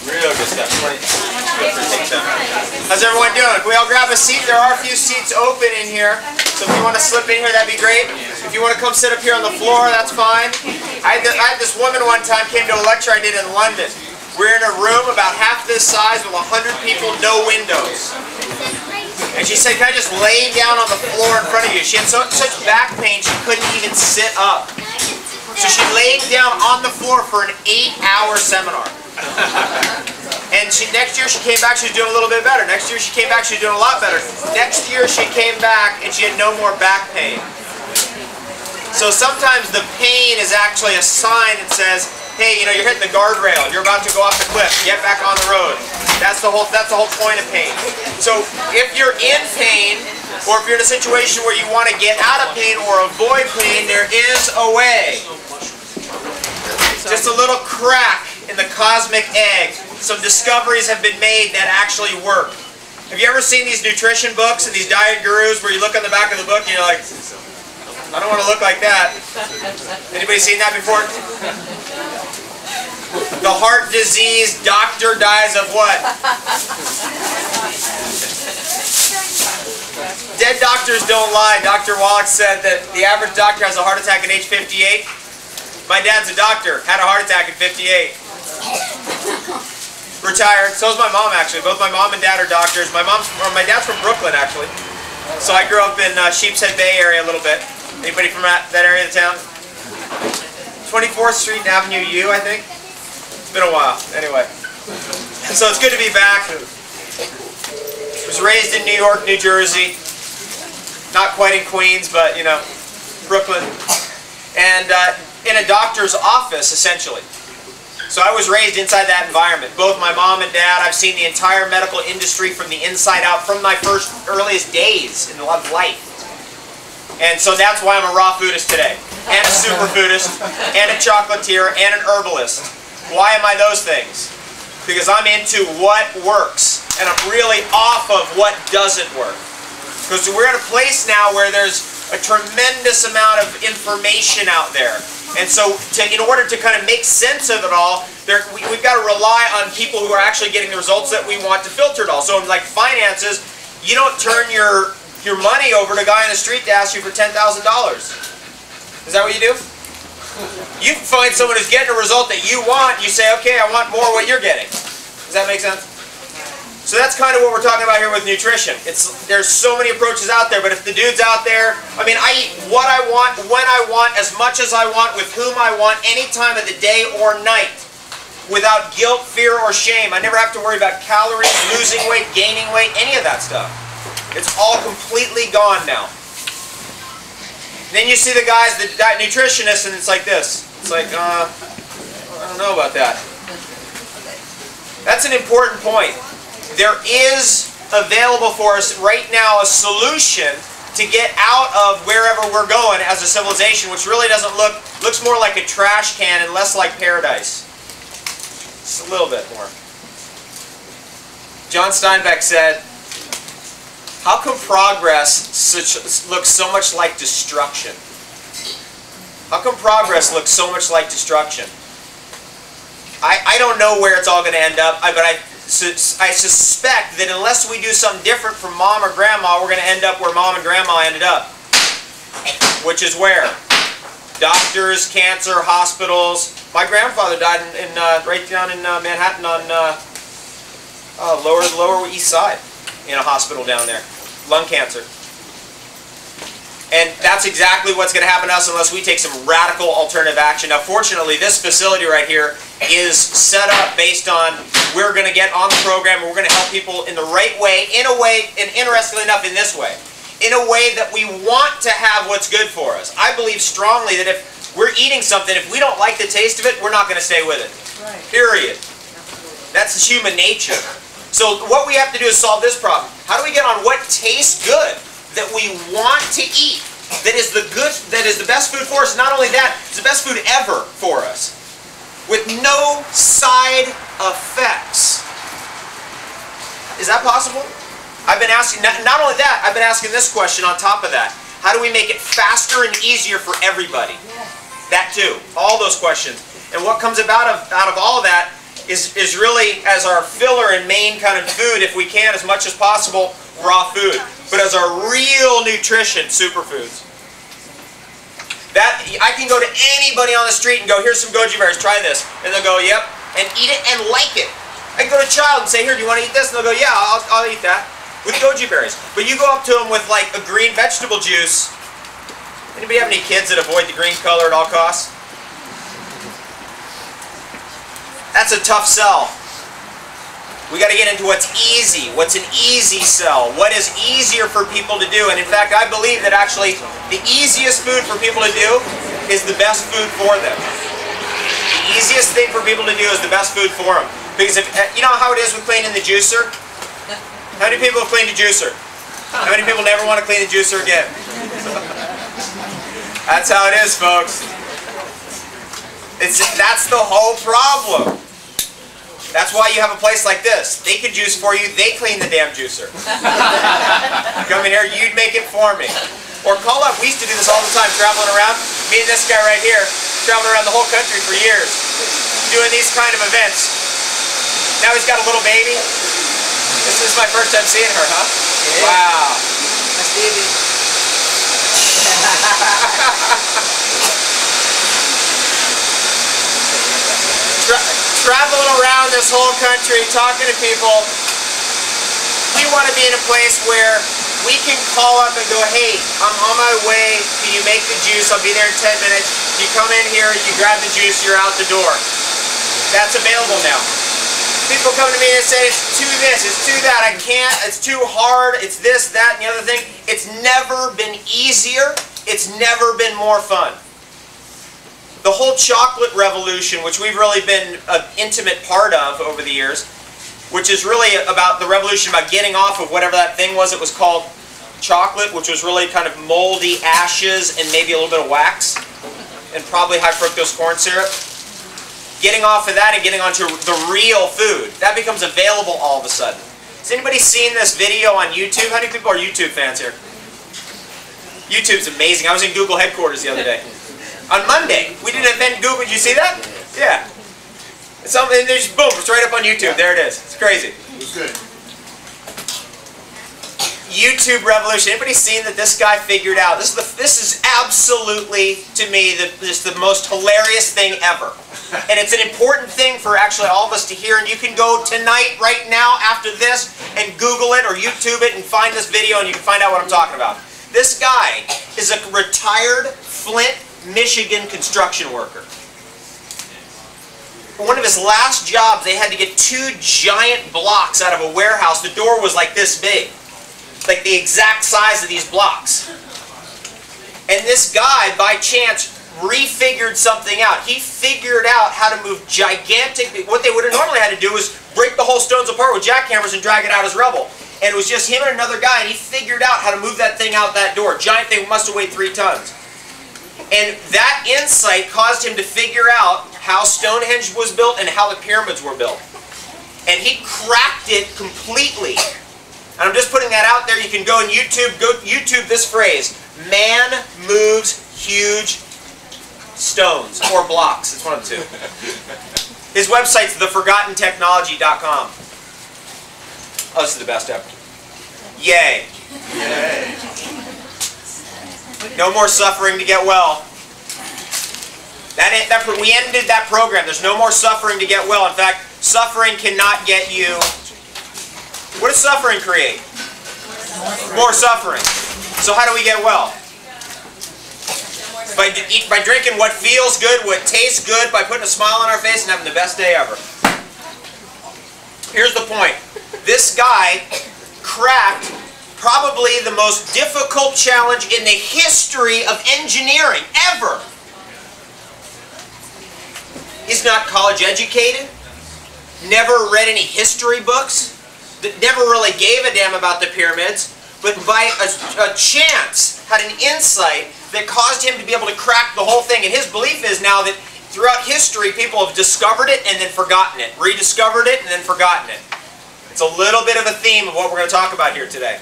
Real good stuff. How's everyone doing? Can we all grab a seat? There are a few seats open in here, so if you want to slip in here, that'd be great. If you want to come sit up here on the floor, that's fine. I had this woman one time came to a lecture I did in London. We're in a room about half this size with 100 people, no windows. And she said, "Can I just lay down on the floor in front of you?" She had such back pain she couldn't even sit up. So she laid down on the floor for an 8-hour seminar. And next year she came back, she was doing a little bit better. Next year she came back, she was doing a lot better. Next year she came back and she had no more back pain. So sometimes the pain is actually a sign that says, hey, you know, you're hitting the guardrail, you're about to go off the cliff, get back on the road. That's the whole point of pain. So if you're in pain, or if you're in a situation where you want to get out of pain or avoid pain, there is a way. Just a little crack in the cosmic egg. Some discoveries have been made that actually work. Have you ever seen these nutrition books and these diet gurus where you look on the back of the book and you're like, I don't want to look like that. Anybody seen that before? The heart disease doctor dies of what? Dead doctors don't lie. Dr. Wallach said that the average doctor has a heart attack at age 58. My dad's a doctor, had a heart attack at 58. Retired. So is my mom, actually. Both my mom and dad are doctors. My dad's from Brooklyn, actually. So I grew up in Sheepshead Bay area a little bit. Anybody from that area of the town? 24th Street and Avenue U, I think. It's been a while. Anyway. So it's good to be back. Was raised in New York, New Jersey. Not quite in Queens, but, you know, Brooklyn. And in a doctor's office, essentially. So I was raised inside that environment. Both my mom and dad, I've seen the entire medical industry from the inside out, from my earliest days in life. And so that's why I'm a raw foodist today. And a superfoodist, and a chocolatier, and an herbalist. Why am I those things? Because I'm into what works, and I'm really off of what doesn't work. Because we're at a place now where there's a tremendous amount of information out there. And so in order to kind of make sense of it all, we've got to rely on people who are actually getting the results that we want to filter it all. So in like finances, you don't turn your money over to a guy in the street to ask you for $10,000. Is that what you do? You find someone who's getting a result that you want, you say, okay, I want more what you're getting. Does that make sense? So that's kind of what we're talking about here with nutrition. There's so many approaches out there, but if the dude's out there, I mean, I eat what I want, when I want, as much as I want, with whom I want, any time of the day or night, without guilt, fear, or shame. I never have to worry about calories, losing weight, gaining weight, any of that stuff. It's all completely gone now. Then you see the guys, the diet nutritionists, and it's like this. It's like, I don't know about that. That's an important point. There is available for us right now a solution to get out of wherever we're going as a civilization, which really doesn't looks more like a trash can and less like paradise. Just a little bit more. John Steinbeck said, how come progress looks so much like destruction? How come progress looks so much like destruction? I don't know where it's all going to end up, but I suspect that unless we do something different from mom or grandma, we're going to end up where mom and grandma ended up. Which is where? Doctors, cancer, hospitals. My grandfather died right down in Manhattan on Lower East Side, in a hospital down there. Lung cancer. And that's exactly what's going to happen to us unless we take some radical alternative action. Now, fortunately, this facility right here is set up based on we're going to get on the program and we're going to help people in the right way, in a way, and interestingly enough, in this way. In a way that we want to have what's good for us. I believe strongly that if we're eating something, if we don't like the taste of it, we're not going to stay with it. Right. Period. That's human nature. So what we have to do is solve this problem. How do we get on what tastes good that we want to eat, that is the best food for us? Not only that, it's the best food ever for us, with no side effects. Is that possible? I've been asking, not only that, I've been asking this question on top of that. How do we make it faster and easier for everybody? That too. All those questions. And what comes out of all of that is really as our filler and main kind of food, if we can, as much as possible, raw food. But as our real nutrition, superfoods. That, I can go to anybody on the street and go, here's some goji berries, try this. And they'll go, yep, and eat it and like it. I can go to a child and say, here, do you want to eat this? And they'll go, yeah, I'll eat that. With goji berries. But you go up to them with like a green vegetable juice. Anybody have any kids that avoid the green color at all costs? That's a tough sell. We got to get into what's easy. What's an easy sell? What is easier for people to do? And in fact, I believe that actually the easiest food for people to do is the best food for them. The easiest thing for people to do is the best food for them. Because if you know how it is with cleaning the juicer? How many people have cleaned a juicer? How many people never want to clean a juicer again? That's how it is, folks. That's the whole problem. That's why you have a place like this. They could juice for you. They clean the damn juicer. Come in here, you'd make it for me. Or call up. We used to do this all the time, traveling around. Me and this guy right here, traveling around the whole country for years, doing these kind of events. Now he's got a little baby. This is my first time seeing her, huh? Yeah. Wow. Nice baby. Traveling around this whole country, talking to people, we want to be in a place where we can call up and go, hey, I'm on my way, can you make the juice? I'll be there in 10 minutes. You come in here, you grab the juice, you're out the door. That's available now. People come to me and say, it's too this, it's too that, I can't, it's too hard, it's this, that, and the other thing. It's never been easier, it's never been more fun. The whole chocolate revolution, which we've really been an intimate part of over the years, which is really about the revolution about getting off of whatever that thing was. It was called chocolate, which was really kind of moldy ashes and maybe a little bit of wax and probably high fructose corn syrup. Getting off of that and getting onto the real food. That becomes available all of a sudden. Has anybody seen this video on YouTube? How many people are YouTube fans here? YouTube's amazing. I was in Google headquarters the other day. On Monday, we did an event in Google. Did you see that? Yeah. It's something, and there's boom, it's right up on YouTube. There it is. It's crazy. It was good. YouTube revolution. Anybody seen that this guy figured out? This is absolutely, to me, just the most hilarious thing ever. And it's an important thing for actually all of us to hear. And you can go tonight, right now, after this, and Google it or YouTube it and find this video, and you can find out what I'm talking about. This guy is a retired Flint, Michigan construction worker. For one of his last jobs, they had to get 2 giant blocks out of a warehouse. The door was like this big. Like the exact size of these blocks. And this guy, by chance, refigured something out. He figured out how to move gigantic... What they would have normally had to do was break the whole stones apart with jackhammers and drag it out as rubble. And it was just him and another guy, and he figured out how to move that thing out that door. Giant thing, must have weighed 3 tons. And that insight caused him to figure out how Stonehenge was built and how the pyramids were built. And he cracked it completely. And I'm just putting that out there. You can go on YouTube, YouTube this phrase. Man moves huge stones or blocks. It's one of the 2. His website's theforgottentechnology.com. Oh, this is the best ever. Yay. Yay. No more suffering to get well. We ended that program. There's no more suffering to get well. In fact, suffering cannot get you... What does suffering create? More suffering. So how do we get well? By drinking what feels good, what tastes good, by putting a smile on our face and having the best day ever. Here's the point. This guy cracked probably the most difficult challenge in the history of engineering ever. He's not college educated, never read any history books, never really gave a damn about the pyramids, but by a chance had an insight that caused him to be able to crack the whole thing. And his belief is now that throughout history people have discovered it and then forgotten it, rediscovered it and then forgotten it. It's a little bit of a theme of what we're going to talk about here today.